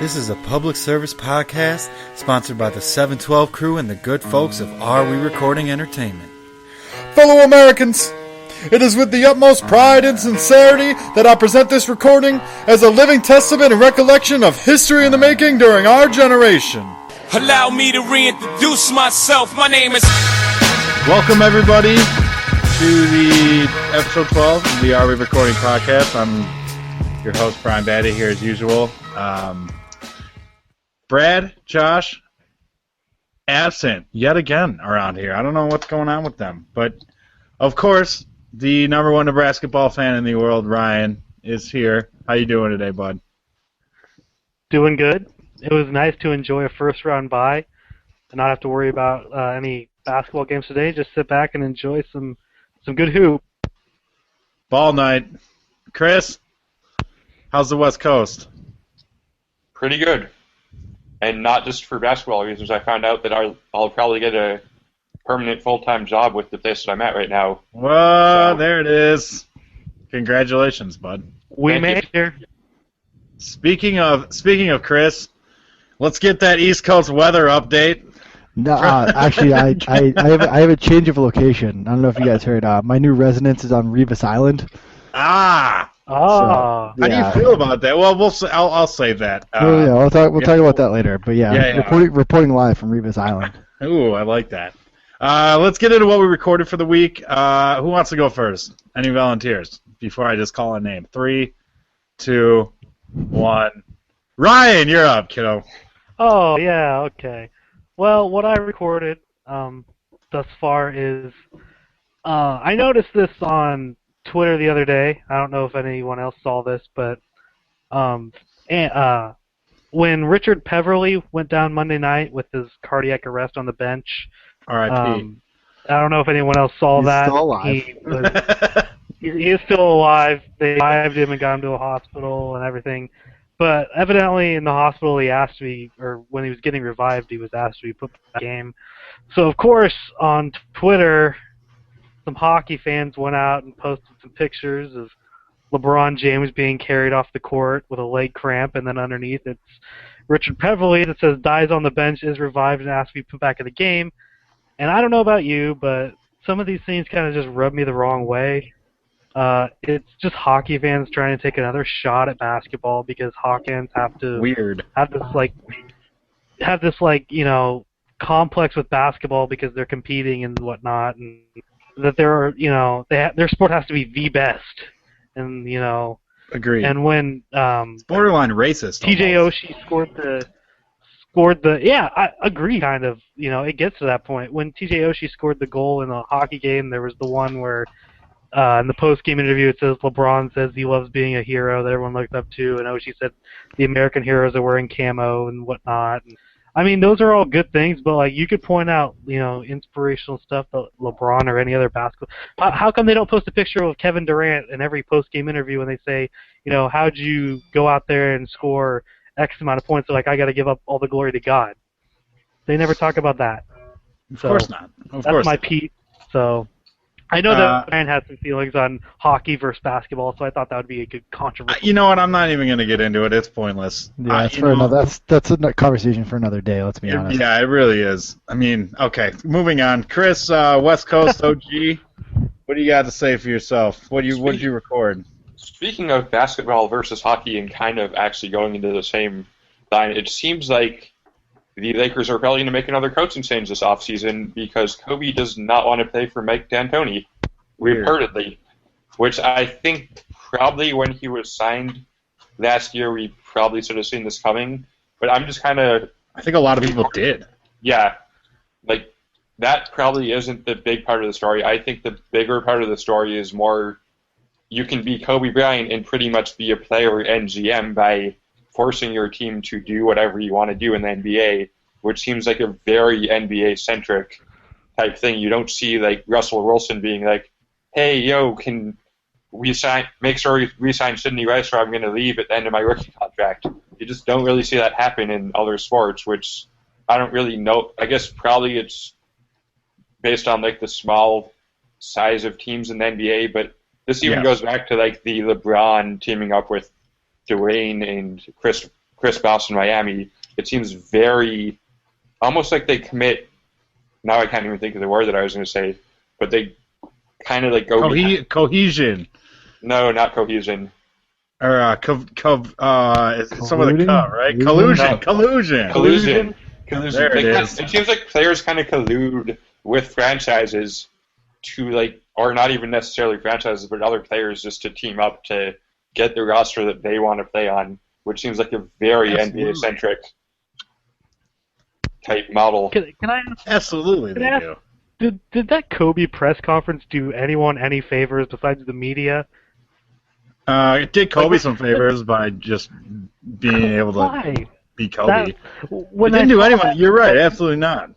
This is a public service podcast sponsored by the 712 crew and the good folks of Are We Recording Entertainment. Fellow Americans, it is with the utmost pride and sincerity that I present this recording as a living testament and recollection of history in the making during our generation. Allow me to reintroduce myself. My name is... Welcome, everybody, to the episode 12 of the Are We Recording podcast. I'm your host, Brian Batty, here as usual. Brad, Josh, absent yet again around here. I don't know what's going on with them. But, of course, the number one Nebraska ball fan in the world, Ryan, is here. How you doing today, bud? Doing good. It was nice to enjoy a first-round bye and not have to worry about any basketball games today. Just sit back and enjoy some good hoop. Ball night. Chris, how's the West Coast? Pretty good. And not just for basketball reasons. I found out that I'll probably get a permanent full-time job with the place that I'm at right now. Well, there it is. Congratulations, bud. We made it here. Speaking of Chris, let's get that East Coast weather update. No, actually, I have a change of location. I don't know if you guys heard. My new residence is on Revis Island. Ah. Oh. So, how do you feel about that? Well, I'll save that. We'll talk about that later. But reporting live from Revis Island. Ooh, I like that. Let's get into what we recorded for the week. Who wants to go first? Any volunteers? Before I just call a name. 3, 2, 1. Ryan, you're up, kiddo. Oh, yeah, okay. Well, what I recorded thus far is I noticed this on Twitter the other day. I don't know if anyone else saw this, but when Richard Peverly went down Monday night with his cardiac arrest on the bench, R.I.P. I don't know if anyone else saw that. Still alive. He is still alive. They revived him and got him to a hospital and everything. But evidently in the hospital he asked to be, or when he was getting revived, he was asked to be put back in the game. So, of course, on Twitter, some hockey fans went out and posted some pictures of LeBron James being carried off the court with a leg cramp, and then underneath it's Richard Peverly that says, dies on the bench, is revived, and asked to be put back in the game. And I don't know about you, but some of these things kind of just rub me the wrong way. It's just hockey fans trying to take another shot at basketball because hockey fans have to have this complex with basketball because they're competing and whatnot, and that their sport has to be the best, and Agreed. And when it's borderline racist. TJ Oshie scored the I agree, kind of. It gets to that point when TJ Oshie scored the goal in the hockey game. There was the one where in the post-game interview it says LeBron says he loves being a hero that everyone looked up to, and Oshie said the American heroes are wearing camo and whatnot. And, I mean, those are all good things, but you could point out inspirational stuff that LeBron or any other basketball. How come they don't post a picture of Kevin Durant in every post-game interview when they say, how'd you go out there and score X amount of points? They're like, I got to give up all the glory to God. They never talk about that. Of course not. That's my piece. So I know that Ryan has some feelings on hockey versus basketball, so I thought that would be a good controversy. You know what? I'm not even going to get into it. It's pointless. Yeah, that's a conversation for another day. Let's be honest. Yeah, it really is. I mean, okay, moving on. Chris, West Coast OG, what do you got to say for yourself? What did you record? Speaking of basketball versus hockey and kind of actually going into the same line, it seems like the Lakers are probably going to make another coaching change this offseason because Kobe does not want to play for Mike D'Antoni, reportedly, which I think probably when he was signed last year, we probably should have seen this coming. But I'm just kind of... I think a lot of people did. Yeah. That probably isn't the big part of the story. I think the bigger part of the story is more you can be Kobe Bryant and pretty much be a player and GM by forcing your team to do whatever you want to do in the NBA, which seems like a very NBA-centric type thing. You don't see Russell Wilson being like, hey, can we make sure we re-sign Sidney Rice or I'm going to leave at the end of my rookie contract. You just don't really see that happen in other sports, which I don't really know. I guess probably it's based on the small size of teams in the NBA, but this even goes back to the LeBron teaming up with Dwayne and Chris Chris Bosh in Miami, it seems very, almost like they commit, now I can't even think of the word that I was going to say, but they kind of like go... Cohesion. No, not cohesion. Or, some of the right? Collusion. Collusion. There it is. It seems like players kind of collude with franchises to, like, or not even necessarily franchises, but other players just to team up to get the roster that they want to play on, which seems like a very NBA-centric type model. Can I ask? Absolutely, they do. Did that Kobe press conference do anyone any favors besides the media? It did Kobe some favors by just being able to be Kobe. It didn't do anyone. You're right. Absolutely not.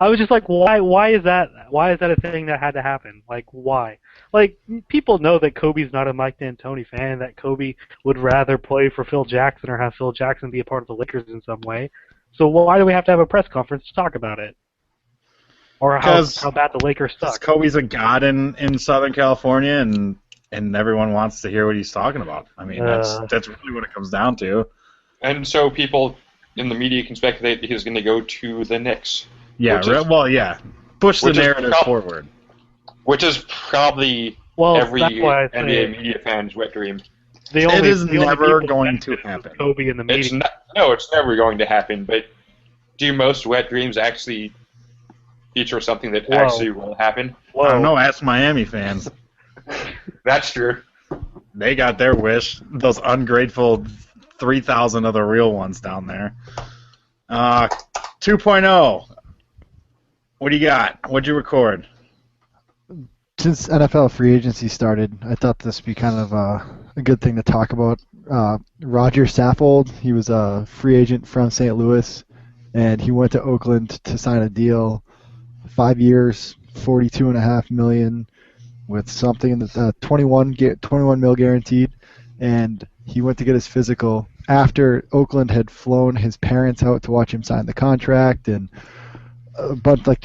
I was just like, why is that a thing that had to happen? Like, why? Like, people know that Kobe's not a Mike D'Antoni fan, that Kobe would rather play for Phil Jackson or have Phil Jackson be a part of the Lakers in some way. So why do we have to have a press conference to talk about it? Or how bad the Lakers suck? Kobe's a god in Southern California, and everyone wants to hear what he's talking about. I mean, that's really what it comes down to. And so people in the media can speculate that he's going to go to the Knicks. Yeah, push the narrative forward. Which is probably every NBA media fan's wet dream. It is never going to happen. Kobe in the media. It's never going to happen, but do most wet dreams actually feature something that actually will happen? I don't know, ask Miami fans. That's true. They got their wish. Those ungrateful 3,000 of the real ones down there. 2.0. What do you got? What'd you record? Since NFL free agency started, I thought this would be kind of a good thing to talk about. Roger Saffold, he was a free agent from St. Louis, and he went to Oakland to sign a deal, 5 years, $42.5 million, with something in the 21 mil guaranteed, and he went to get his physical after Oakland had flown his parents out to watch him sign the contract, and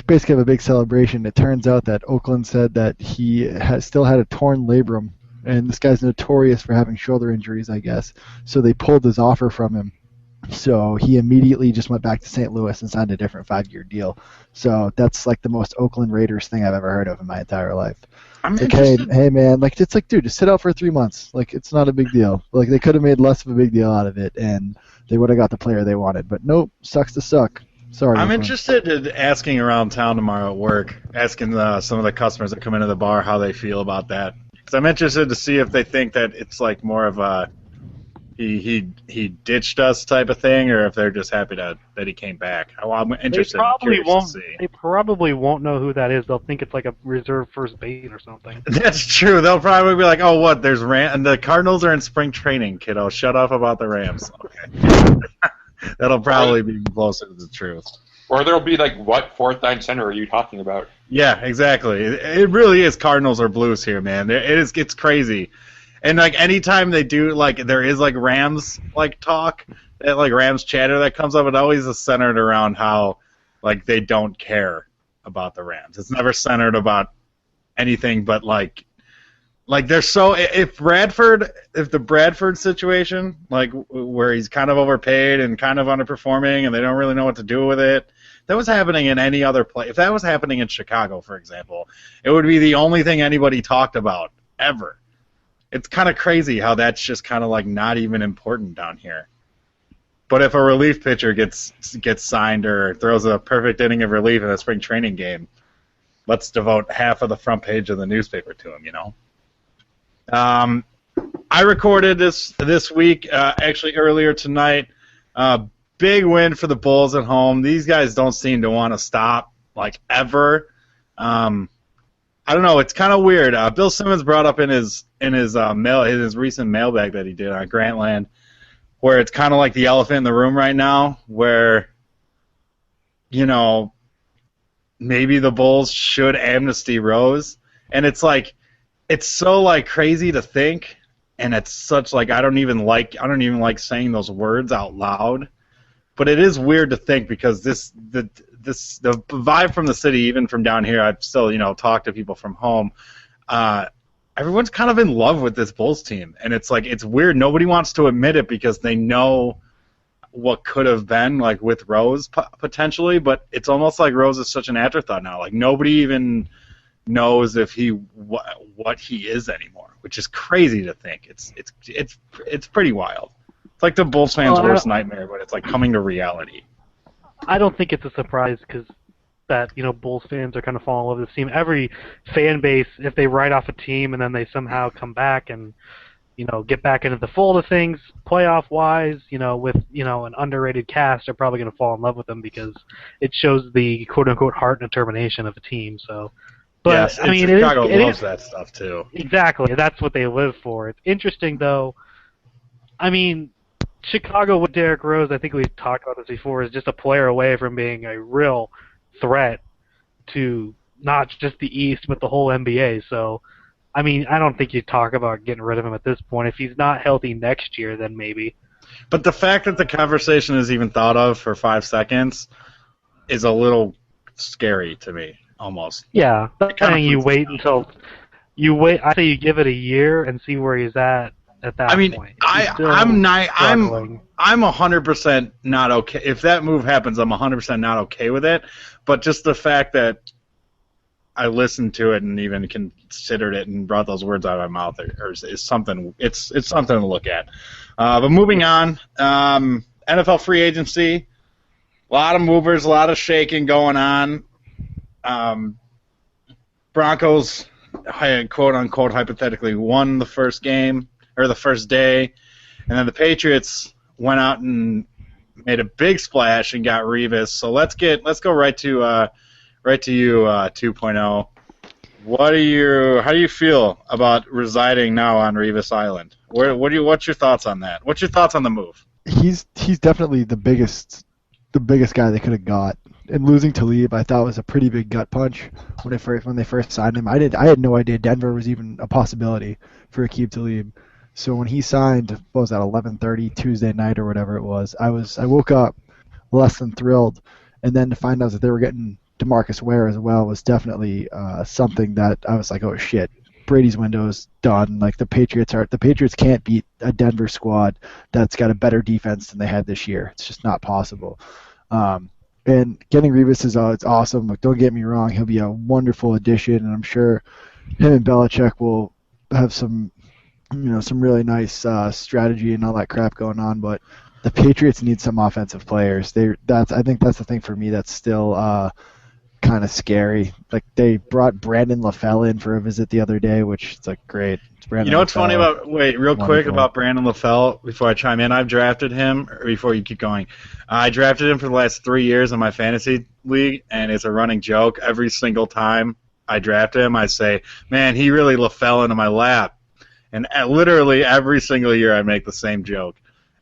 basically have a big celebration. It turns out that Oakland said that he still had a torn labrum, and this guy's notorious for having shoulder injuries, I guess. So they pulled his offer from him. So he immediately just went back to St. Louis and signed a different 5-year deal. So that's like the most Oakland Raiders thing I've ever heard of in my entire life. Like, hey man, like it's like, dude, just sit out for 3 months. Like, it's not a big deal. Like, they could have made less of a big deal out of it, and they would have got the player they wanted. But nope, sucks to suck. Sorry. I'm interested in asking around town tomorrow at work, asking some of the customers that come into the bar how they feel about that. Because I'm interested to see if they think that it's like more of a he ditched us type of thing, or if they're just happy that he came back. I'm interested. They probably won't know who that is. They'll think it's like a reserve first base or something. That's true. They'll probably be like, "Oh, what? There's and the Cardinals are in spring training, kiddo. Shut up about the Rams." Okay. That'll probably be closer to the truth. Or there'll be like, what fourth line center are you talking about? Yeah, exactly. It really is Cardinals or Blues here, man. It's crazy. And like anytime they do, like, there is like Rams like talk, like Rams chatter that comes up, it always is centered around how like they don't care about the Rams. It's never centered about anything but like they're so, if the Bradford situation, like where he's kind of overpaid and kind of underperforming and they don't really know what to do with it, that was happening in any other place. If that was happening in Chicago, for example, it would be the only thing anybody talked about ever. It's kind of crazy how that's just kind of like not even important down here. But if a relief pitcher gets signed or throws a perfect inning of relief in a spring training game, let's devote half of the front page of the newspaper to him, you know? I recorded this week, actually earlier tonight. Big win for the Bulls at home. These guys don't seem to want to stop, like, ever. I don't know. It's kind of weird. Bill Simmons brought up in his recent mailbag that he did on Grantland, where it's kind of like the elephant in the room right now, where, you know, maybe the Bulls should amnesty Rose, and it's like, it's so like crazy to think, and it's such like I don't even like saying those words out loud, but it is weird to think because the vibe from the city, even from down here, I've still, you know, talked to people from home. Everyone's kind of in love with this Bulls team, and it's like, it's weird. Nobody wants to admit it because they know what could have been, like with Rose potentially, but it's almost like Rose is such an afterthought now. Like nobody even knows if he what he is anymore, which is crazy to think. It's pretty wild. It's like the Bulls fans' worst nightmare, but it's like coming to reality. I don't think it's a surprise because that Bulls fans are kind of falling in love with this team. Every fan base, if they write off a team and then they somehow come back and get back into the fold of things, playoff-wise, with an underrated cast, are probably going to fall in love with them because it shows the quote-unquote heart and determination of a team. So, but yes, I mean, Chicago it loves is that stuff too. Exactly, that's what they live for. It's interesting though. I mean, Chicago with Derrick Rose, I think we've talked about this before, is just a player away from being a real threat to not just the East but the whole NBA. So, I mean, I don't think you talk about getting rid of him at this point. If he's not healthy next year, then maybe. But the fact that the conversation is even thought of for 5 seconds is a little scary to me, almost. Yeah, that's saying you wait until I say you give it a year and see where he's at that point. I mean, I'm 100% not okay. If that move happens, I'm 100% not okay with it. But just the fact that I listened to it and even considered it and brought those words out of my mouth is something. It's something to look at. But moving on, NFL free agency, a lot of movers, a lot of shaking going on. Broncos, quote unquote, hypothetically won the first game or the first day, and then the Patriots went out and made a big splash and got Revis. So let's go right to you, 2.0. How do you feel about residing now on Revis Island? What's your thoughts on that? What's your thoughts on the move? He's definitely the biggest guy they could have got. And losing Talib, I thought was a pretty big gut punch when they first signed him. I had no idea Denver was even a possibility for Aqib Talib. So when he signed, what was that, 11:30 Tuesday night or whatever it was, I woke up less than thrilled, and then to find out that they were getting DeMarcus Ware as well was definitely something that I was like, oh shit, Brady's window's done. Like the Patriots can't beat a Denver squad that's got a better defense than they had this year. It's just not possible. And getting Revis is it's awesome. Like, don't get me wrong, he'll be a wonderful addition, and I'm sure him and Belichick will have some really nice strategy and all that crap going on. But the Patriots need some offensive players. I think that's the thing for me that's still kind of scary. Like they brought Brandon LaFell in for a visit the other day, which it's like great. It's Brandon. You know what's LaFell. funny about quick about Brandon LaFell before I chime in? I've drafted him, or before you keep going. I drafted him for the last 3 years in my fantasy league, and it's a running joke. Every single time I draft him, I say, "Man, he really LaFell into my lap." And literally every single year I make the same joke.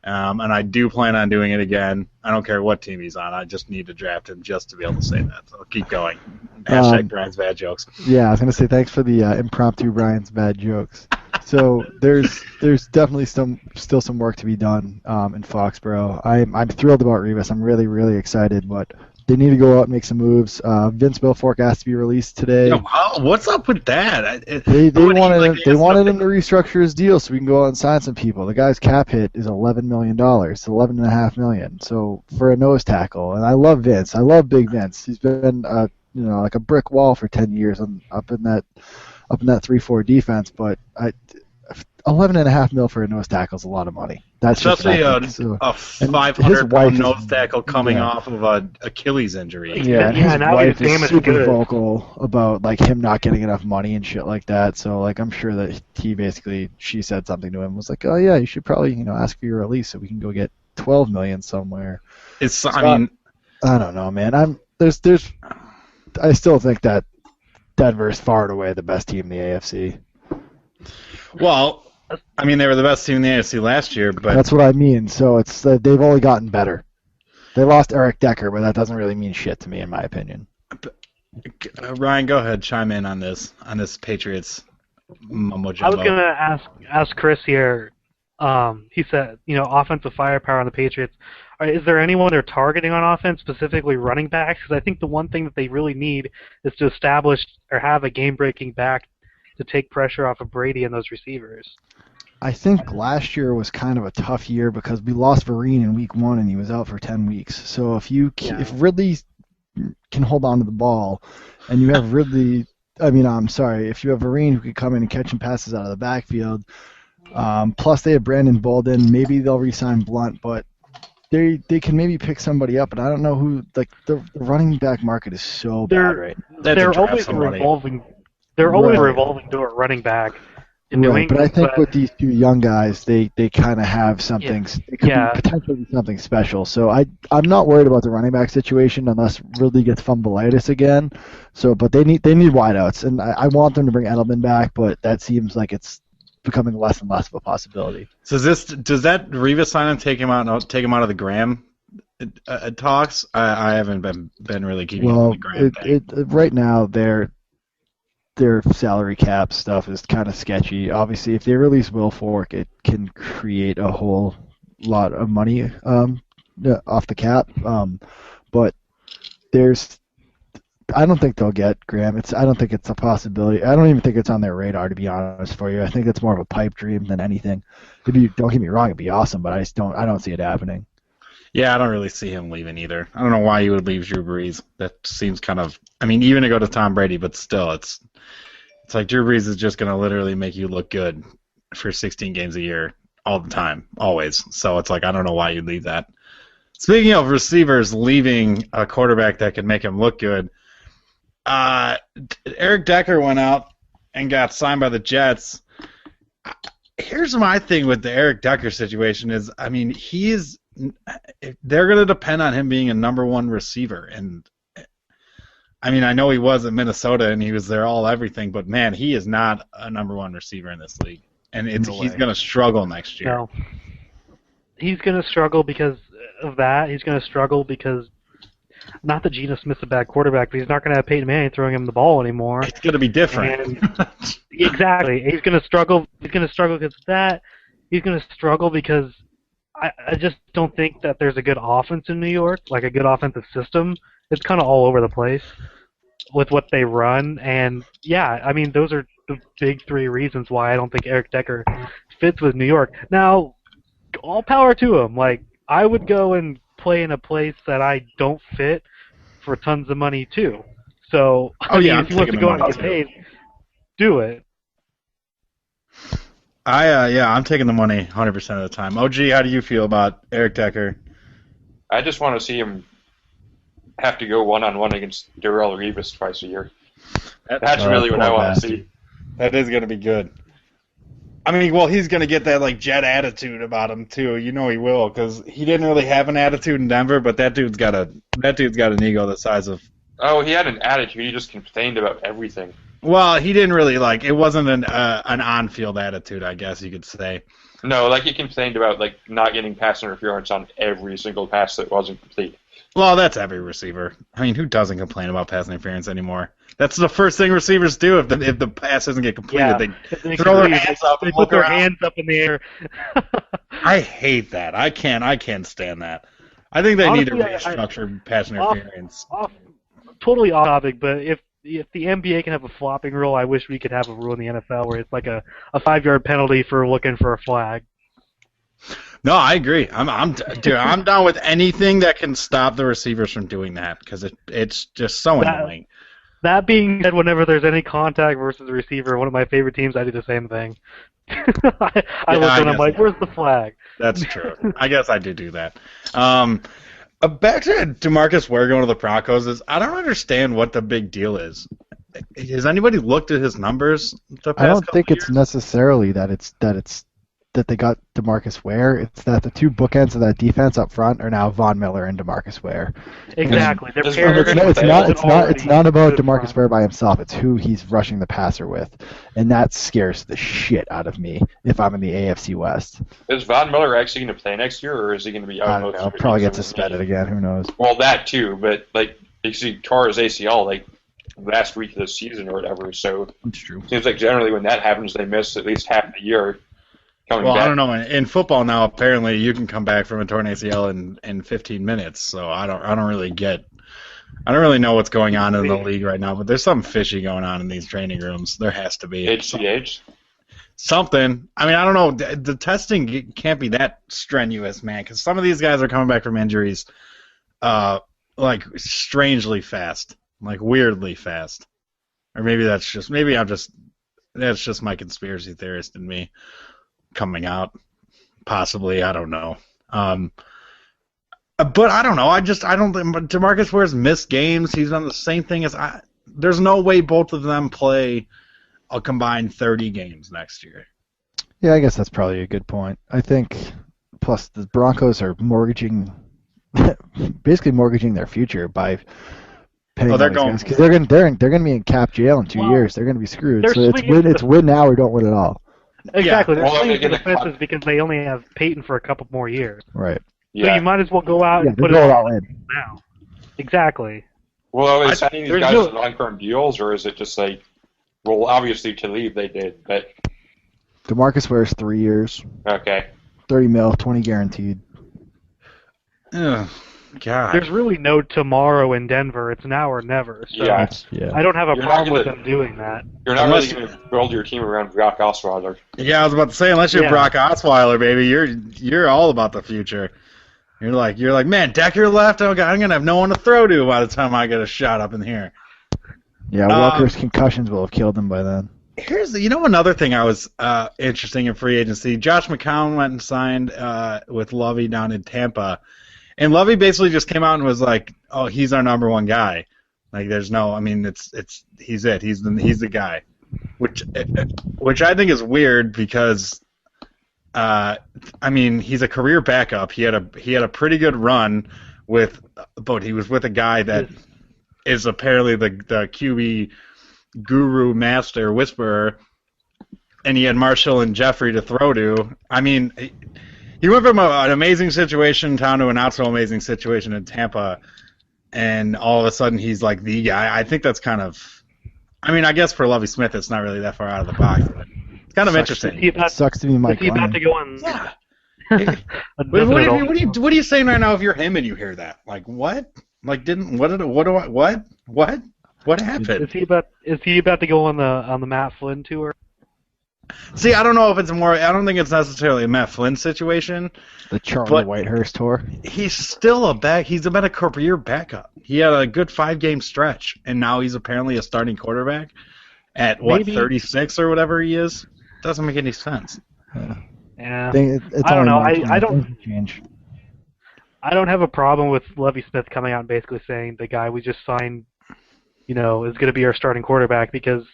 And I do plan on doing it again. I don't care what team he's on. I just need to draft him just to be able to say that. So keep going. Hashtag Brian's bad jokes. Yeah, I was gonna say thanks for the impromptu Brian's bad jokes. So there's definitely still some work to be done in Foxborough. I'm thrilled about Revis. I'm really, really excited, but they need to go out and make some moves. Vince Wilfork asked to be released today. What's up with that? They wanted him to restructure his deal so we can go out and sign some people. The guy's cap hit is $11 million, $11.5 million. So for a nose tackle, and I love Vince. I love Big Vince. He's been like a brick wall for 10 years up in that 3-4 defense. But $11.5 million for a nose tackle is a lot of money. That's especially a 500-pound nose tackle coming off of an Achilles injury. Yeah, and his now wife he's is super vocal about like him not getting enough money and shit like that. So like I'm sure that she said something to him, was like, oh yeah, you should probably ask for your release so we can go get $12 million somewhere. I don't know, man. I still think that Denver is far and away the best team in the AFC. Well, I mean, they were the best team in the AFC last year, but that's what I mean. So it's they've only gotten better. They lost Eric Decker, but that doesn't really mean shit to me, in my opinion. Ryan, go ahead, chime in on this Patriots mumbo jumbo. I was gonna ask Chris here. He said, offensive firepower on the Patriots. Is there anyone they're targeting on offense, specifically running backs? Because I think the one thing that they really need is to establish or have a game-breaking back to take pressure off of Brady and those receivers. I think last year was kind of a tough year because we lost Vereen in week 1 and he was out for 10 weeks. So if Ridley can hold on to the ball, and you have Ridley, if you have Vereen who could come in and catch passes out of the backfield, plus they have Brandon Bolden, maybe they'll re-sign Blunt, but they can maybe pick somebody up, and I don't know who. Like the running back market is so bad right now. They're always revolving. They're always revolving door at running back. Right, but I think with these two young guys, they kind of have something. It could be potentially something special. So I'm not worried about the running back situation unless Ridley gets fumbleitis again. So, but they need wideouts, and I want them to bring Edelman back, but that seems like it's becoming less and less of a possibility. So does that Revis signing take him out of the Graham talks? I haven't been really keeping up with the Graham. Right now their salary cap stuff is kind of sketchy. Obviously, if they release Will Fork, it can create a whole lot of money off the cap. But I don't think they'll get Graham. I don't think it's a possibility. I don't even think it's on their radar, to be honest for you. I think it's more of a pipe dream than anything. Don't get me wrong, it'd be awesome, but I don't see it happening. Yeah, I don't really see him leaving either. I don't know why you would leave Drew Brees. That seems kind of, even to go to Tom Brady, but still, it's like Drew Brees is just going to literally make you look good for 16 games a year all the time, always. So it's like, I don't know why you'd leave that. Speaking of receivers leaving a quarterback that can make him look good, Eric Decker went out and got signed by the Jets. Here's my thing with the Eric Decker situation is, they're going to depend on him being a number one receiver. And, I know he was at Minnesota and he was there everything, but, man, he is not a number one receiver in this league. And he's going to struggle next year. No. He's going to struggle because of that. He's going to struggle because, not that Geno Smith's a bad quarterback, but he's not going to have Peyton Manning throwing him the ball anymore. It's going to be different. Exactly. He's going to struggle. He's going to struggle because of that. He's going to struggle because I just don't think that there's a good offense in New York, like a good offensive system. It's kind of all over the place with what they run. And, those are the big three reasons why I don't think Eric Decker fits with New York. Now, all power to him. Like, I would go and play in a place that I don't fit for tons of money, too. So, if he wants to go out and get paid, do it. I'm taking the money 100% of the time. OG, how do you feel about Eric Decker? I just want to see him have to go one-on-one against Darrelle Revis twice a year. That's really what I want to see. That is going to be good. He's going to get that Jet attitude about him too. He will, because he didn't really have an attitude in Denver, but that dude's got an ego the size of. Oh, he had an attitude. He just complained about everything. Well, he didn't really it wasn't an on-field attitude, I guess you could say. No, he complained about not getting pass interference on every single pass that wasn't complete. Well, that's every receiver. Who doesn't complain about pass interference anymore? That's the first thing receivers do if the pass doesn't get completed. They throw their hands up. They put their hands up in the air. I hate that. I can't stand that. I think they need to restructure pass interference. Totally off topic, but if the NBA can have a flopping rule, I wish we could have a rule in the NFL where it's like a 5-yard penalty for looking for a flag. No, I agree. I'm down with anything that can stop the receivers from doing that because it's just so annoying. That being said, whenever there's any contact versus a receiver, one of my favorite teams, I do the same thing. I look and I'm like, where's the flag? That's true. I guess I do that. Back to DeMarcus Ware going to the Broncos, I don't understand what the big deal is. Has anybody looked at his numbers? I don't think it's necessarily that they got DeMarcus Ware. It's that the two bookends of that defense up front are now Von Miller and DeMarcus Ware. Exactly. It's not about DeMarcus Ware by himself. It's who he's rushing the passer with, and that scares the shit out of me if I'm in the AFC West. Is Von Miller actually going to play next year, or is he going to be out? I don't know. Probably get suspended again. Who knows? Well, that too, but he tore his ACL last week of the season or whatever. So it's true. Seems like generally when that happens, they miss at least half the year. Well, I don't know. In football now, apparently you can come back from a torn ACL in 15 minutes. So I don't really know what's going on in the league right now. But there's something fishy going on in these training rooms. There has to be. HGH. something. I mean, I don't know. The testing can't be that strenuous, man, because some of these guys are coming back from injuries, like strangely fast, like weirdly fast. Or maybe that's just my conspiracy theorist in me coming out. Possibly, I don't know. But I don't know. I don't think DeMarcus Ware's missed games. He's done the same thing as there's no way both of them play a combined 30 games next year. Yeah, I guess that's probably a good point. I think, plus the Broncos are basically mortgaging their future by paying all these guys, because they're gonna be in cap jail in 2 years. They're gonna be screwed. So it's win now or don't win at all. Exactly. Yeah. They're swinging for the fences because they only have Peyton for a couple more years. Right. Yeah. So you might as well go out and put it all in now. Exactly. Well, are they signing these guys to long-term deals, or is it just like, well, obviously to leave they did, but DeMarcus Ware's 3 years, okay, $30 million, 20 guaranteed. Ugh, God. There's really no tomorrow in Denver. It's now or never. So yeah. I don't have a You're problem with not them doing that. You're not really going to build your team around Brock Osweiler. Yeah, I was about to say, unless you're Brock Osweiler, baby, you're all about the future. You're like, man, Decker left. I'm gonna have no one to throw to by the time I get a shot up in here. Yeah, Walker's concussions will have killed him by then. Here's another thing I was interesting in free agency. Josh McCown went and signed with Lovey down in Tampa, and Lovey basically just came out and was like, "Oh, he's our number one guy." Like, there's no, I mean, he's the guy, which I think is weird because, I mean, he's a career backup. He had a pretty good run but he was with a guy that is apparently the QB guru, master, whisperer, and he had Marshall and Jeffrey to throw to. I mean, he went from an amazing situation in town to a not so amazing situation in Tampa, and all of a sudden he's like the guy. I think that's kind of, I mean, I guess for Lovie Smith it's not really that far out of the box, but it's kind of interesting. Sucks to be Mike Is he about to go on? Yeah. What are you saying right now if you're him and you hear that? Like, what? Like, what happened? Is he about to go on the Matt Flynn tour? See, I don't know if it's more. I don't think it's necessarily a Matt Flynn situation. The Charlie Whitehurst tour. He's still He's been a career backup. He had a good 5-game stretch, and now he's apparently a starting quarterback at 36 or whatever he is. Doesn't make any sense. Yeah. I don't know. I don't change. I don't have a problem with Lovie Smith coming out and basically saying the guy we just signed, is going to be our starting quarterback, because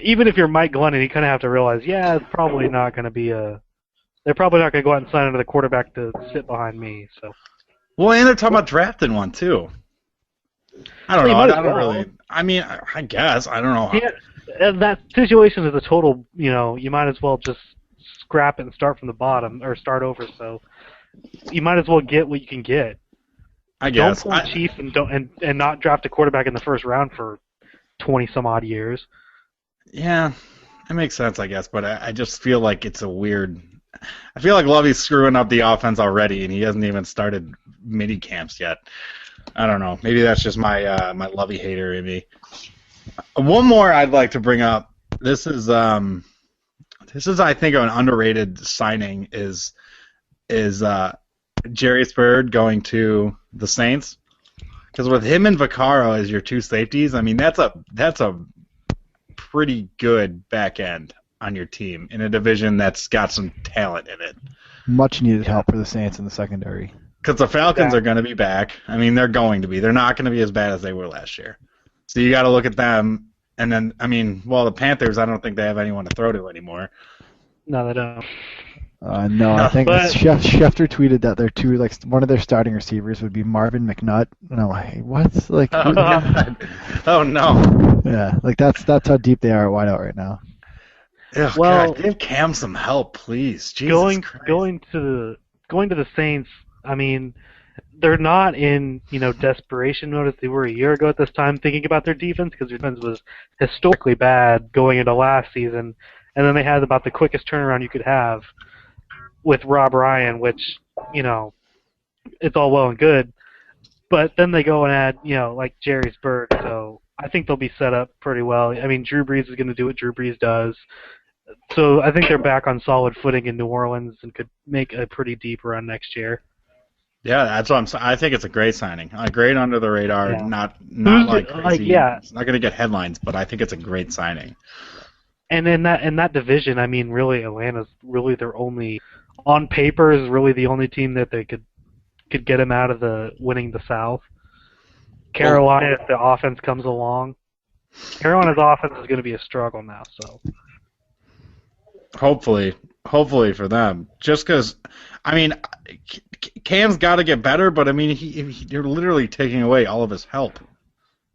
even if you're Mike Glennon, you kind of have to realize, it's probably not going to be they're probably not going to go out and sign another quarterback to sit behind me. So. Well, and they're talking about drafting one too. I don't know. I don't really. I mean, I guess I don't know. Yeah, that situation is a total. You might as well just scrap it and start from the bottom or start over. So you might as well get what you can get. I guess. Don't pull Chief and not draft a quarterback in the first round for 20 some odd years. Yeah, that makes sense, I guess. But I just feel like it's a weird. I feel like Lovey's screwing up the offense already, and he hasn't even started mini camps yet. I don't know. Maybe that's just my my Lovey hater in me. One more I'd like to bring up. This is I think an underrated signing is Jarius Byrd going to the Saints, because with him and Vaccaro as your two safeties, I mean that's a pretty good back end on your team in a division that's got some talent in it. Much needed help for the Saints in the secondary. Because the Falcons are going to be back. I mean, they're going to be. They're not going to be as bad as they were last year. So you got to look at them. And then, I mean, the Panthers, I don't think they have anyone to throw to anymore. No, they don't. No, I think Schefter tweeted that one of their starting receivers would be Marvin McNutt. And I'm like, what? Like, oh, God. Oh, no. Yeah, like that's how deep they are at wideout right now. Oh, well, God, give Cam some help, please. Jesus Christ. Going to the Saints, I mean, they're not in desperation mode as they were a year ago at this time, thinking about their defense, because their defense was historically bad going into last season, and then they had about the quickest turnaround you could have with Rob Ryan, which it's all well and good, but then they go and add like Jarius Byrd, so I think they'll be set up pretty well. I mean, Drew Brees is going to do what Drew Brees does. So I think they're back on solid footing in New Orleans and could make a pretty deep run next year. Yeah, that's what I'm saying. I think it's a great signing. Great under the radar, Yeah. not Who's- like crazy. like, yeah. It's not going to get headlines, but I think it's a great signing. And in that division, I mean, really, Atlanta's really their only, on paper, is really the only team that they could get them out of the winning the South. Carolina, if the offense comes along, Carolina's offense is going to be a struggle now. So Hopefully for them. Just because, I mean, Cam's got to get better, but I mean, you're literally taking away all of his help.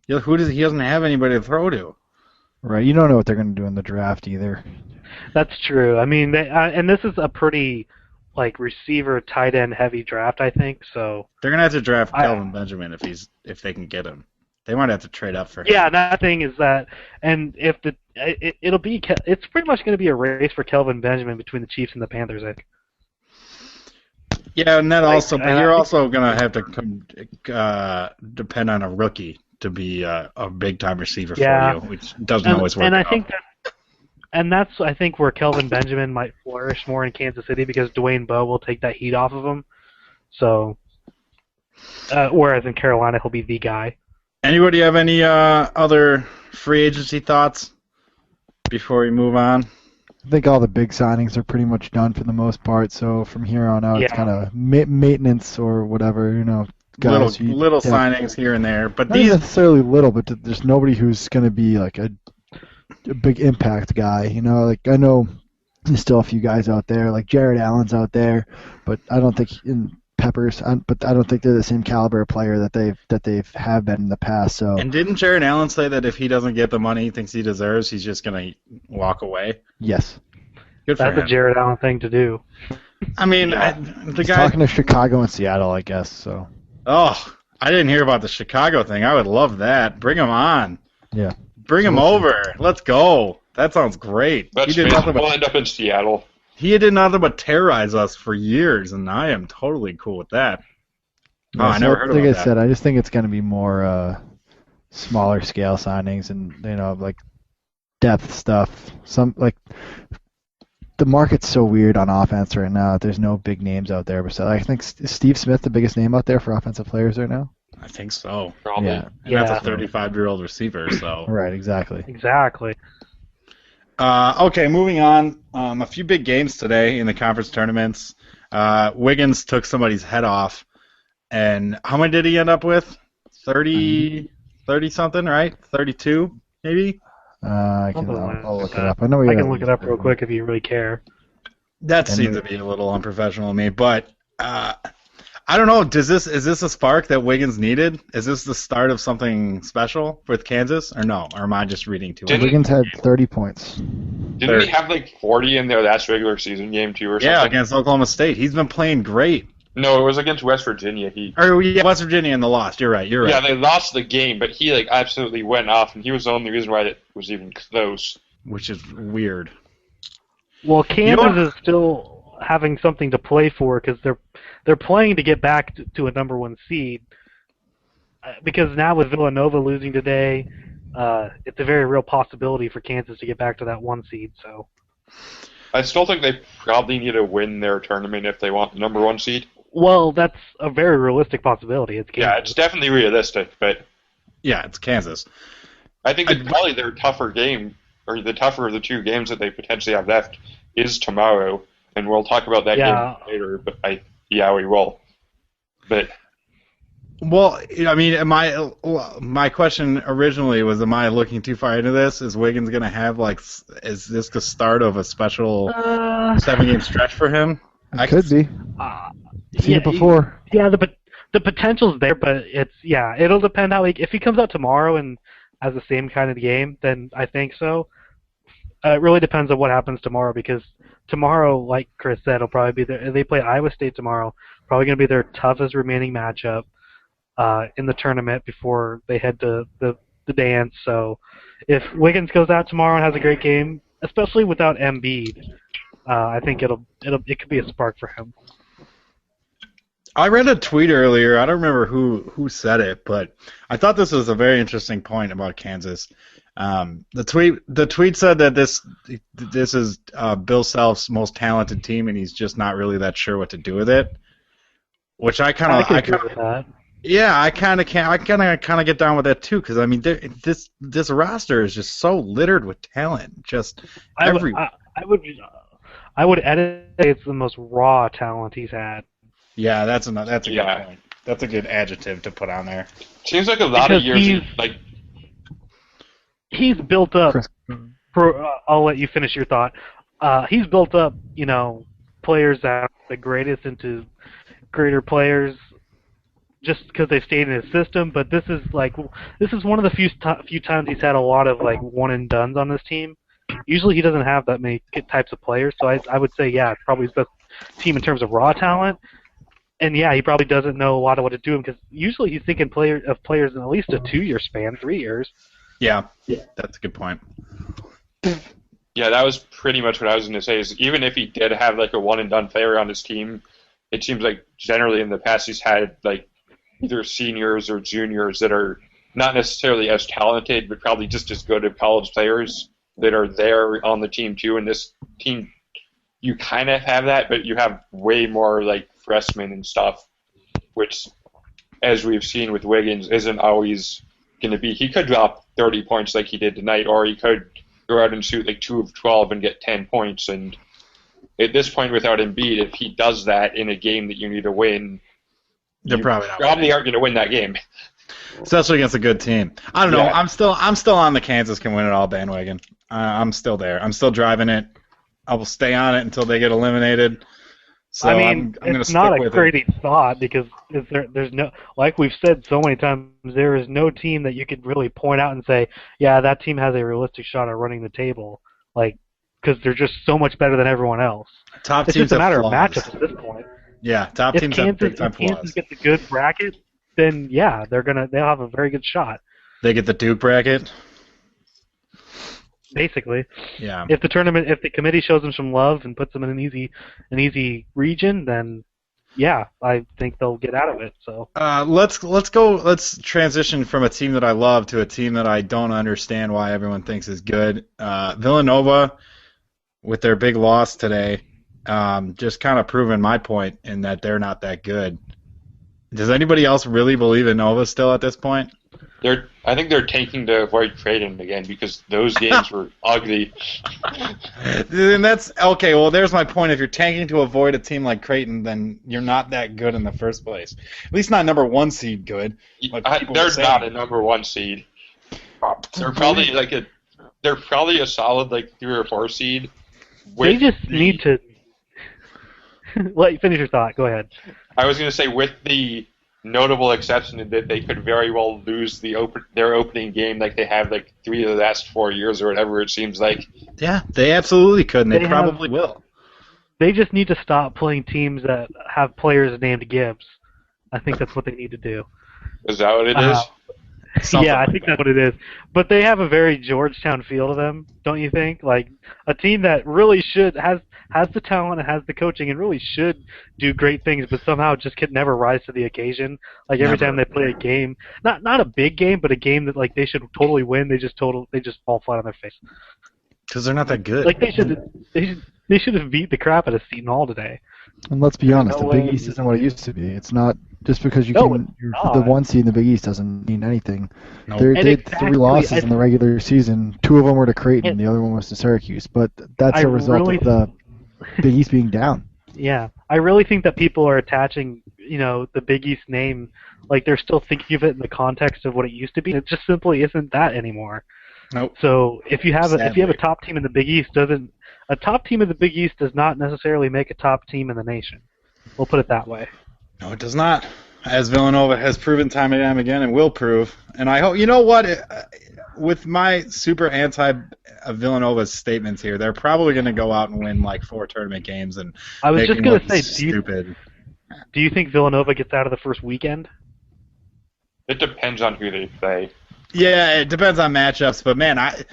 He doesn't have anybody to throw to. Right. You don't know what they're going to do in the draft either. that's true. I mean, and this is a pretty receiver, tight end heavy draft, I think. So They're gonna have to draft Kelvin Benjamin if they can get him. They might have to trade up for him. yeah, that thing is that, and if it's pretty much going to be a race for Kelvin Benjamin between the Chiefs and the Panthers, I think. Yeah, and that also, but you're I- also gonna have to depend on a rookie to be a big time receiver Yeah. for you, which doesn't always work. And I out. think that's I think where Kelvin Benjamin might flourish more in Kansas City because Dwayne Bowe will take that heat off of him. So, whereas in Carolina he'll be the guy. Anybody have any other free agency thoughts before we move on? I think all the big signings are pretty much done for the most part. So from here on out, it's Yeah. kind of maintenance or whatever. Guys Little signings here and there, but Not these necessarily little, but there's nobody who's going to be like a big impact guy. Like I know there's still a few guys out there, like Jared Allen's out there, but I don't think in Peppers. But I don't think they're the same caliber of player that they've have been in the past. So and didn't Jared Allen say that if he doesn't get the money he thinks he deserves, he's just gonna walk away? yes, Good for That's a him. Jared Allen thing to do. I mean, the he's guy. talking to Chicago and Seattle, I guess. So Oh, I didn't hear about the Chicago thing. I would love that. Bring him on. yeah, Bring him over. Let's go. That sounds great. Let's face it, we'll end up in Seattle. He did nothing but terrorize us for years, and I am totally cool with that. Oh, I never heard like about I that. said, I just think it's going to be more smaller scale signings and like depth stuff. The market's so weird on offense right now that there's no big names out there. But I think is Steve Smith the biggest name out there for offensive players right now? I think so. Probably. Yeah. And that's Yeah. a 35-year-old receiver, so. Right, exactly. Exactly. Okay, moving on. A few big games today in the conference tournaments. Wiggins took somebody's head off, and how many did he end up with? 30-something, right? 32, maybe? I'll look it up. I know I can look it up real quick if you really care. That And seems to be a little unprofessional to me, but I don't know. Is this a spark that Wiggins needed? Is this the start of something special with Kansas, or no? Or am I just reading too much? Wiggins had 30 points. Didn't he have like 40 in their last regular season game too, or something? Yeah, against Oklahoma State. He's been playing great. No, it was against West Virginia. West Virginia in the loss. You're right. Yeah, they lost the game, but he absolutely went off, and he was the only reason why it was even close. Which is weird. Well, Kansas know- is still having something to play for because they're playing to get back to a number one seed. Because now with Villanova losing today, it's a very real possibility for Kansas to get back to that one seed. So I still think they probably need to win their tournament if they want the number one seed. well, that's a very realistic possibility. It's Yeah, Kansas. it's definitely realistic, but Yeah, it's Kansas. I think it's probably their tougher game, or the tougher of the two games that they potentially have left is tomorrow, and we'll talk about that Yeah. game later. But we will. But Well, I mean, my question originally was, am I looking too far into this? Is Wiggins going to have, is this the start of a special 7-game stretch for him? It could be. Seen it before. Yeah, the potential's there, but it'll depend how if he comes out tomorrow and has the same kind of game, then I think so. It really depends on what happens tomorrow because tomorrow, like Chris said, will probably be they play Iowa State tomorrow. Probably going to be their toughest remaining matchup in the tournament before they head to the dance. So if Wiggins goes out tomorrow and has a great game, especially without Embiid, I think it could be a spark for him. I read a tweet earlier. I don't remember who said it, but I thought this was a very interesting point about Kansas. The tweet said that this is Bill Self's most talented team, and he's just not really that sure what to do with it. Which I kind of agree with that. Yeah, I kind of get down with that too, because I mean, this roster is just so littered with talent, just every. I would edit it's the most raw talent he's had. Yeah, that's a good point. That's a good adjective to put on there. Seems like a lot of years, he's built up. I'll let you finish your thought. He's built up, players that are the greatest into greater players just because they stayed in his system. But this is one of the few times he's had a lot of one and dones on this team. Usually he doesn't have that many types of players, so I would say it's probably his best team in terms of raw talent. And he probably doesn't know a lot of what to do because usually he's thinking of players in at least a 2-year span, 3 years. Yeah, that's a good point. Yeah, that was pretty much what I was going to say. Is even if he did have a one and done player on his team, it seems like generally in the past he's had either seniors or juniors that are not necessarily as talented, but probably just as good as college players that are there on the team too. And this team, you kind of have that, but you have way more freshmen and stuff, which, as we've seen with Wiggins, isn't always going to be. He could drop 30 points like he did tonight, or he could go out and shoot 2 of 12 and get 10 points. And at this point, without Embiid, if he does that in a game that you need to win, They're probably aren't going to win that game. Especially against a good team. I don't know. Yeah. I'm still on the Kansas can win it all bandwagon. I'm still there. I'm still driving it. I will stay on it until they get eliminated. So I'm gonna it's stick not a with crazy thought because there's no, like we've said so many times, there is no team that you could really point out and say, yeah, that team has a realistic shot at running the table, because they're just so much better than everyone else. Top it's teams just a matter have of flaws. matchups at this point. Yeah, top If teams have big Kansas, time if Kansas flaws. gets a good bracket, then they'll have a very good shot. They get the Duke bracket. Basically, Yeah. if the committee shows them some love and puts them in an easy region, then I think they'll get out of it. So Let's transition from a team that I love to a team that I don't understand why everyone thinks is good. Villanova, with their big loss today, just kind of proving my point in that they're not that good. Does anybody else really believe in Nova still at this point? I think they're tanking to avoid trading again because those games were ugly. And that's okay. Well, there's my point. If you're tanking to avoid a team like Creighton, then you're not that good in the first place. At least not number 1 seed good. They're not a number 1 seed. They're probably they're probably a solid 3 or 4 seed. They just need to. Let you finish your thought. Go ahead. I was going to say, with the notable exception that they could very well lose their opening game like they have 3 of the last 4 years or whatever it seems like. Yeah, they absolutely could, and they probably will. They just need to stop playing teams that have players named Gibbs. I think that's what they need to do. Is that what it is? I think that's what it is. But they have a very Georgetown feel to them, don't you think? A team that really has the talent and has the coaching and really should do great things, but somehow just can never rise to the occasion. Every time they play a game, not a big game, but a game that they should totally win, they just fall flat on their face. Because they're not that good. They should have beat the crap out of Seton Hall today. And let's be honest, the Big East isn't what it used to be. It's not just because you're the 1 seed in the Big East doesn't mean anything. Nope. They had 3 losses in the regular season. 2 of them were to Creighton, and the other one was to Syracuse. But that's a result of the Big East being down. Yeah, I really think that people are attaching, the Big East name, they're still thinking of it in the context of what it used to be. It just simply isn't that anymore. Nope. So if you have a top team in the Big East, a top team in the Big East does not necessarily make a top team in the nation. We'll put it that way. No, it does not. As Villanova has proven time and time again and will prove. And I hope, you know what, with my super anti-Villanova's statements here, they're probably going to go out and win 4 tournament games and I was just going to say, stupid. Do you think Villanova gets out of the first weekend? It depends on who they play. Yeah, it depends on matchups, but man, I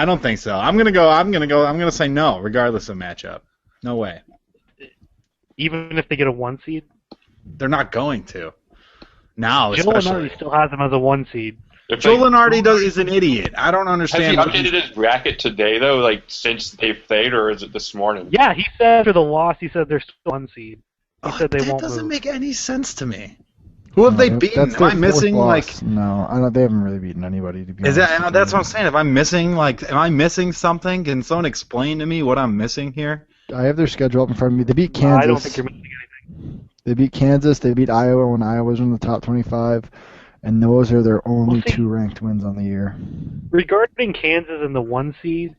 don't think so. I'm gonna say no, regardless of matchup. No way. Even if they get a 1 seed? They're not going to. Now, Joe especially. Lunardi still has them as a 1 seed. Joe Lunardi is an idiot. I don't understand. Has he updated his bracket today, though, like, since they played, or is it this morning? Yeah, he said after the loss, he said they're still 1 seed. He said they that won't doesn't move. make any sense to me. Who have they beaten? That's Am I their missing fourth like? loss. No, I don't. They haven't really beaten anybody. To be Is honest that? with That's you. what I'm saying. If I'm missing am I missing something? Can someone explain to me what I'm missing here? I have their schedule up in front of me. They beat Kansas. I don't think you're missing anything. They beat Kansas. They beat Iowa when Iowa was in the top 25, and those are their only Well, see- 2 ranked wins on the year. Regarding Kansas and the 1 seed,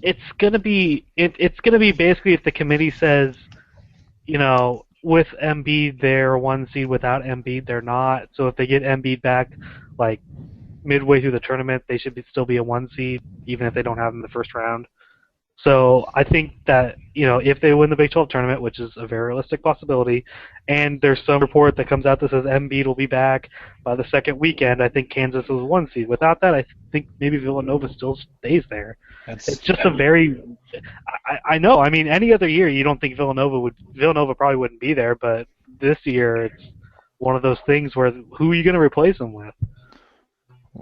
it's gonna be basically if the committee says, with Embiid they're 1 seed, without Embiid they're not. So if they get Embiid back like midway through the tournament, they should still be a 1 seed, even if they don't have him in the first round. So I think that if they win the Big 12 tournament, which is a very realistic possibility, and there's some report that comes out that says Embiid will be back by the second weekend, I think Kansas is 1 seed. Without that, I think maybe Villanova still stays there. It's just a very. I know. I mean, any other year you don't think Villanova probably wouldn't be there, but this year it's one of those things where who are you going to replace them with?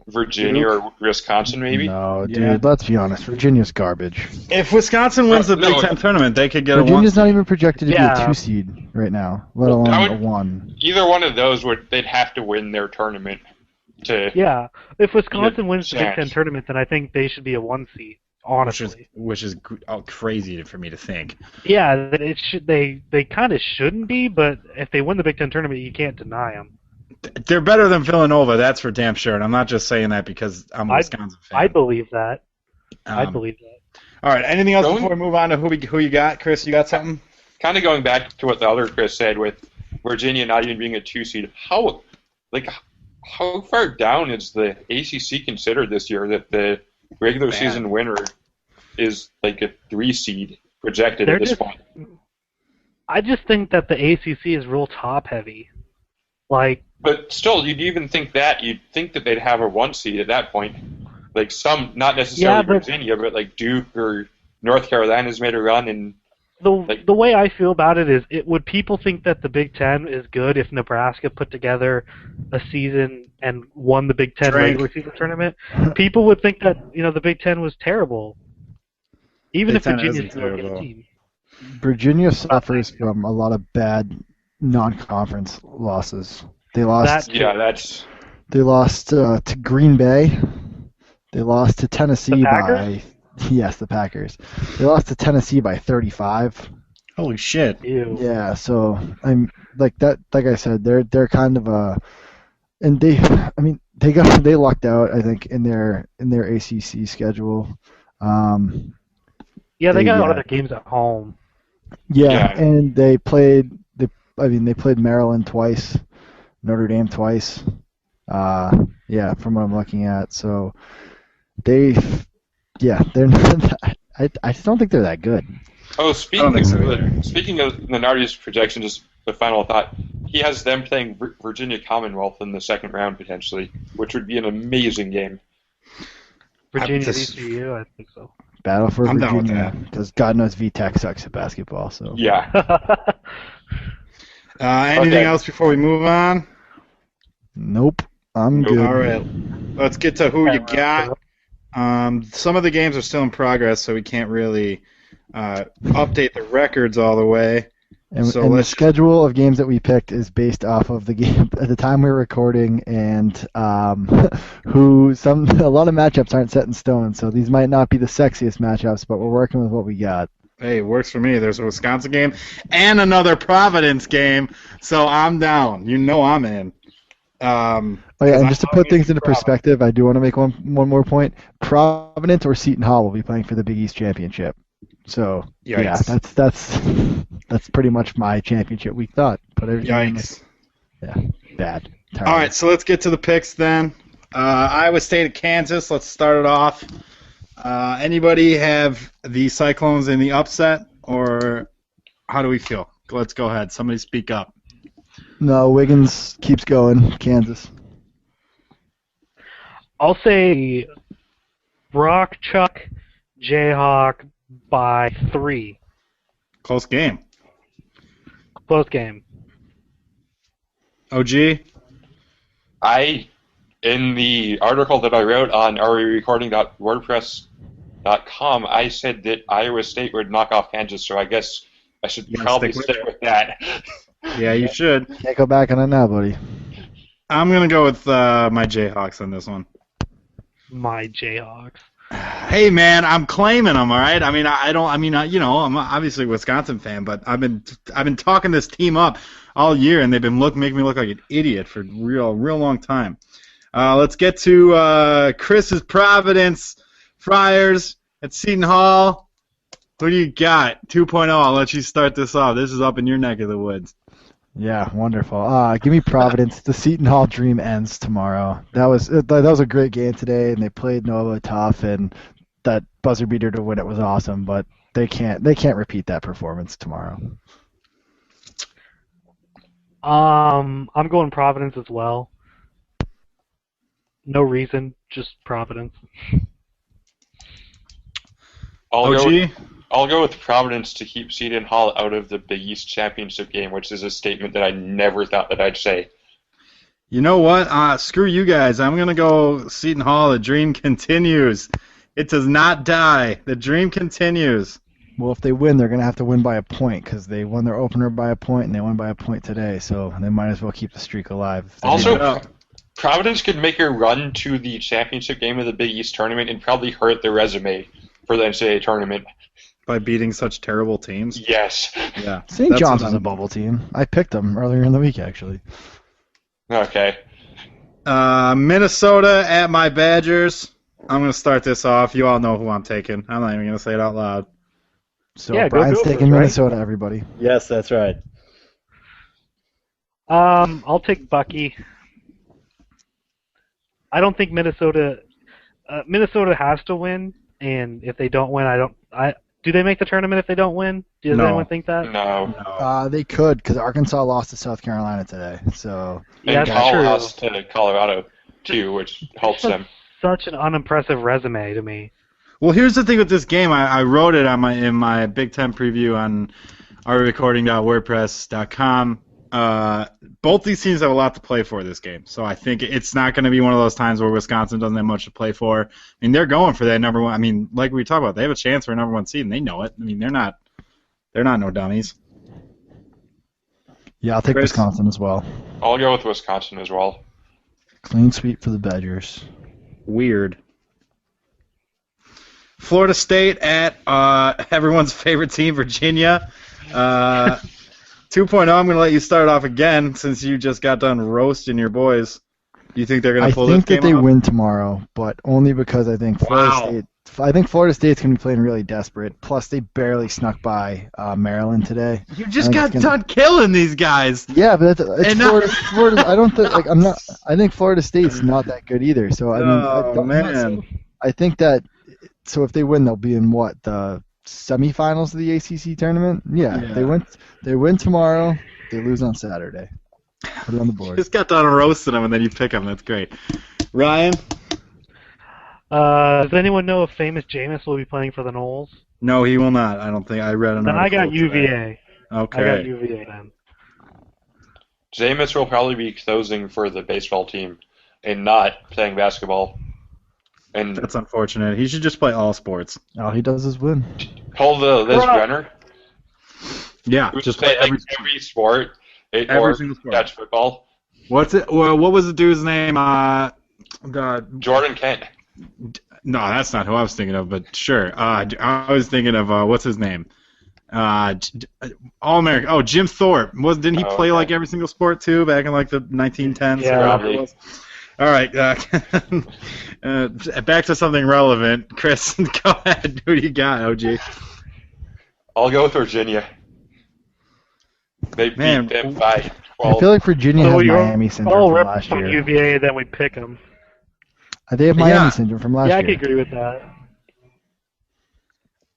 Virginia or Wisconsin, maybe? No, dude. Yeah. Let's be honest. Virginia's garbage. If Wisconsin wins the No, Big Ten tournament, they could get Virginia's a 1. not even projected to be Yeah. a 2 seed right now, let Well, alone I a would- 1. Either one of those they'd have to win their tournament to. Yeah, if Wisconsin wins the Big chance. Ten tournament, then I think they should be a 1 seed. Honestly, Which is crazy for me to think. yeah, it should. They kind of shouldn't be, but if they win the Big Ten tournament, you can't deny them. They're better than Villanova, that's for damn sure. And I'm not just saying that because I'm a Wisconsin fan. I believe that. I Um, believe that. All right. Anything else Going- before we move on to who you got, Chris? You got something? Kind of going back to what the other Chris said with Virginia not even being a 2 seed. How far down is the ACC considered this year that the regular Bad. season winner is like a 3 seed projected They're at this just- point? I just think that the ACC is real top heavy. Like, But still, you'd even think that they'd have a 1 seed at that point. Like some, not necessarily Yeah, but- Virginia, but like Duke or North Carolina's made a run, and the way I feel about it is, would people think that the Big Ten is good if Nebraska put together a season and won the Big Ten Drink. regular season tournament? People would think that the Big Ten was terrible, even Big if Ten Virginia's isn't still a good terrible. team. Virginia suffers from a lot of bad non-conference losses. They lost. that's They lost to Green Bay. They lost to Tennessee The by. Packers? Yes, the Packers. They lost to Tennessee by 35. Holy shit. Ew. Yeah, so I'm like that. Like I said, they're kind of a, and they lucked out. I think in their ACC schedule. Yeah, they got a lot of Yeah. their games at home. Yeah, and they played Maryland twice, Notre Dame twice. Yeah, from what I'm looking at, so they're not. I just don't think they're that good. Oh, don't think so speaking of Lenardi's projection, just the final thought. He has them playing Virginia Commonwealth in the second round potentially, which would be an amazing game. Virginia this- VCU, I think so. Battle for I'm down with Virginia, that. because God knows VTech sucks at basketball. So Yeah. Anything Okay. else before we move on? nope, I'm Nope. good. All right. Let's get to who you got. Some of the games are still in progress, so we can't really update the records all the way. And, So and the let's- schedule of games that we picked is based off of the game at the time we were recording, and a lot of matchups aren't set in stone. So these might not be the sexiest matchups, but we're working with what we got. Hey, it works for me. There's a Wisconsin game and another Providence game, so I'm down. You know I'm in. Oh yeah, and just to put things into perspective, I do want to make one more point. Providence or Seton Hall will be playing for the Big East championship. So yeah, Yikes. that's pretty much my championship week thought. Put everything in Yikes. bad. All right, so let's get to the picks then. Iowa State at Kansas. Let's start it off. Anybody have the Cyclones in the upset, or how do we feel? Let's go ahead. Somebody speak up. No, Wiggins keeps going. Kansas. I'll say Brock, Chuck, Jayhawk by 3. Close game. Close game. OG? in the article that I wrote on arerecording.wordpress.com, I said that Iowa State would knock off Kansas, so I guess I should You wanna probably stick stick with with that. Yeah, you should. Can't go back on it now, buddy. I'm gonna go with my Jayhawks on this one. My Jayhawks. Hey man, I'm claiming them. All right. I mean, I'm obviously a Wisconsin fan, but I've been talking this team up all year, and they've been making me look like an idiot for real long time. Let's get to Chris's Providence Friars at Seton Hall. Who do you got? 2.0. I'll let you start this off. This is up in your neck of the woods. Yeah, wonderful. Give me Providence. The Seton Hall dream ends tomorrow. That was a great game today, and they played Nova tough, and that buzzer beater to win it was awesome. But they can't repeat that performance tomorrow. I'm going Providence as well. No reason, just Providence. I'll go with Providence to keep Seton Hall out of the Big East Championship game, which is a statement that I never thought that I'd say. You know what? Screw you guys. I'm going to go Seton Hall. The dream continues. It does not die. The dream continues. Well, if they win, they're going to have to win by a point because they won their opener by a point and they won by a point today, so they might as well keep the streak alive. Also, Providence could make a run to the championship game of the Big East tournament and probably hurt their resume for the NCAA tournament. By beating such terrible teams? Yes. Yeah. St. That's John's what was a bubble team. I picked them earlier in the week, actually. Okay. Minnesota at my Badgers. I'm going to start this off. You all know who I'm taking. I'm not even going to say it out loud. So Yeah, go Brian's Gophers, taking right? Minnesota, everybody. Yes, that's right. I'll take Bucky. I don't think Minnesota has to win, and if they don't win, do they make the tournament if they don't win? Does No. anyone think that? No. They could because Arkansas lost to South Carolina today. So Yeah, And that's Cal true. lost to Colorado, too, which helps them. Such an unimpressive resume to me. Well, here's the thing with this game. I wrote it in my Big Ten preview on ourrecording.wordpress.com. Both these teams have a lot to play for this game, so I think it's not going to be one of those times where Wisconsin doesn't have much to play for. I mean, they're going for that number one. I mean, like we talked about, they have a chance for a number one seed, and they know it. I mean, they're not no dummies. yeah, I'll take Chris? Wisconsin as well. I'll go with Wisconsin as well. Clean sweep for the Badgers. Weird. Florida State at everyone's favorite team, Virginia. 2.0, I'm going to let you start off again since you just got done roasting your boys. Do you think they're going to pull this game I think that they off? win tomorrow, but only because I think Florida State's going to be playing really desperate. Plus, they barely snuck by Maryland today. You just I got think it's done killing these guys. Yeah, but it's And Florida. I don't think I think Florida State's not that good either. So I mean, I think that. So if they win, they'll be in what, the semifinals of the ACC tournament? Yeah. Yeah. They win tomorrow. They lose on Saturday. Put it on the board. Just got done roasting them, and then you pick them. That's great. Ryan? Does anyone know if famous Jameis will be playing for the Noles? No, he will not. I don't think. I read an Then I got article today. UVA. Okay. I got UVA then. Jameis will probably be closing for the baseball team and not playing basketball. And That's unfortunate. He should just play all sports. All he does is win. call the Liz Brenner, Yeah, who just play play like every sport, every or single sport. catch football. What's it? Well, what was the dude's name? God. Jordan Kent. No, that's not who I was thinking of. But sure. I was thinking of what's his name? All American. Oh, Jim Thorpe. Didn't he play like every single sport too back in like the 1910s? Yeah, probably. All right. Back to something relevant. Chris, go ahead. Who do you got, OG? I'll go with Virginia. They beat Man. them by I 12. feel like Virginia So has you're Miami syndrome all from rip last from year. UVA, then we pick them. They have Miami Yeah. syndrome from last Yeah, I year. can agree with that.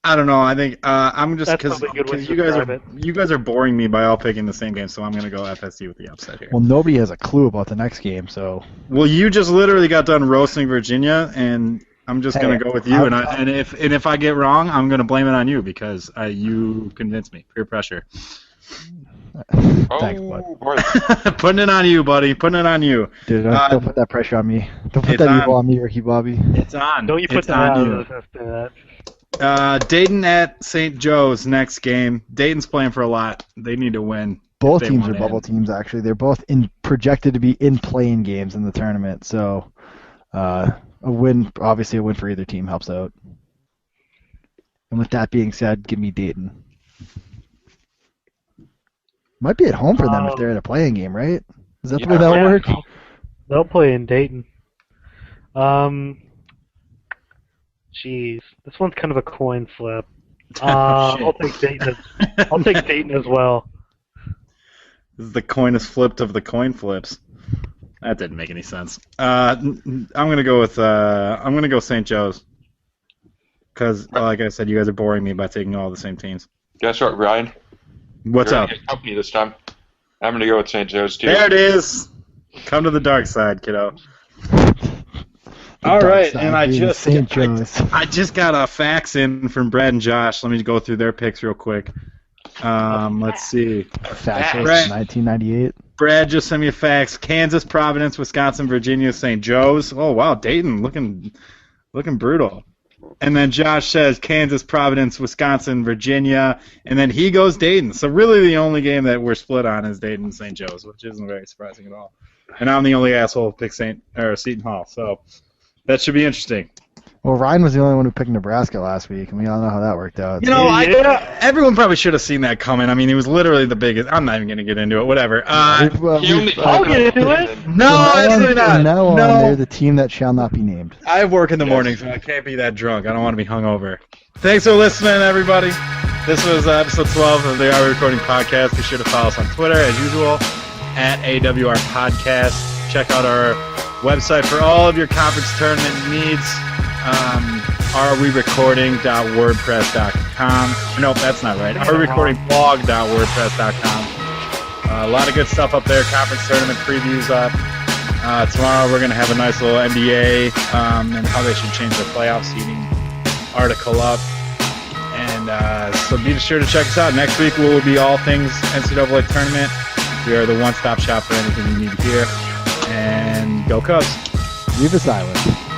I don't know. I think I'm just That's because probably a good way to you guys describe are you guys are boring me by all picking the same game, so I'm gonna go FSU with the upset here. Well, nobody has a clue about the next game, so Well, you just literally got done roasting Virginia, and I'm just gonna go with you. And if I get wrong, I'm gonna blame it on you because you convinced me. Peer pressure. Thanks, bud. boy. Putting it on you, buddy. Putting it on you. Dude, don't put that pressure on me. Don't put it's that on. evil on me, Ricky Bobby. It's on. Don't you put it's that on out you. of that. Dayton at St. Joe's next game. Dayton's playing for a lot. They need to win. Both They teams want are bubble in. teams, actually. They're both projected to be in playing games in the tournament. So, a win for either team helps out. And with that being said, give me Dayton. Might be at home for them if they're in a playing game, right? Is that the way Yeah, that'll yeah. work? They'll play in Dayton. Jeez, this one's kind of a coin flip. I'll take Dayton. I'll take Dayton as well. This is the coin is flipped of the coin flips. That didn't make any sense. I'm gonna go with I'm gonna go St. Joe's because, like I said, you guys are boring me by taking all the same teams. Guess what, Ryan? What's You're up? gonna get company this time. I'm going to go with St. Joe's, too. There it is. Come to the dark side, kiddo. The All dark right, side and I being just St. Joe's. I just got a fax in from Brad and Josh. Let me go through their picks real quick. Let's see. Fact Right. 1998. Brad just sent me a fax. Kansas, Providence, Wisconsin, Virginia, St. Joe's. Oh wow, Dayton looking brutal. And then Josh says Kansas, Providence, Wisconsin, Virginia, and then he goes Dayton. So really the only game that we're split on is Dayton and St. Joe's, which isn't very surprising at all. And I'm the only asshole who picked Seton Hall. So that should be interesting. Well, Ryan was the only one who picked Nebraska last week, and we all know how that worked out. You know, Yeah. everyone probably should have seen that coming. I mean, he was literally the biggest. I'm not even going to get into it. Whatever. He only I'll get into it. No, absolutely not. From now on, No. they're the team that shall not be named. I work in the morning, so I can't be that drunk. I don't want to be hungover. Thanks for listening, everybody. This was episode 12 of the Are We Recording podcast. Be sure to follow us on Twitter, as usual, at AWR Podcast. Check out our website for all of your conference tournament needs. arewerecording.wordpress.com. Nope, that's not right. arewerecordingblog.wordpress.com. A lot of good stuff up there. Conference tournament previews up. Tomorrow we're going to have a nice little NBA and how they should change their playoff seeding article up. And so be sure to check us out. Next week will be all things NCAA tournament. We are the one-stop shop for anything you need to hear. And go Cubs. Revis Island.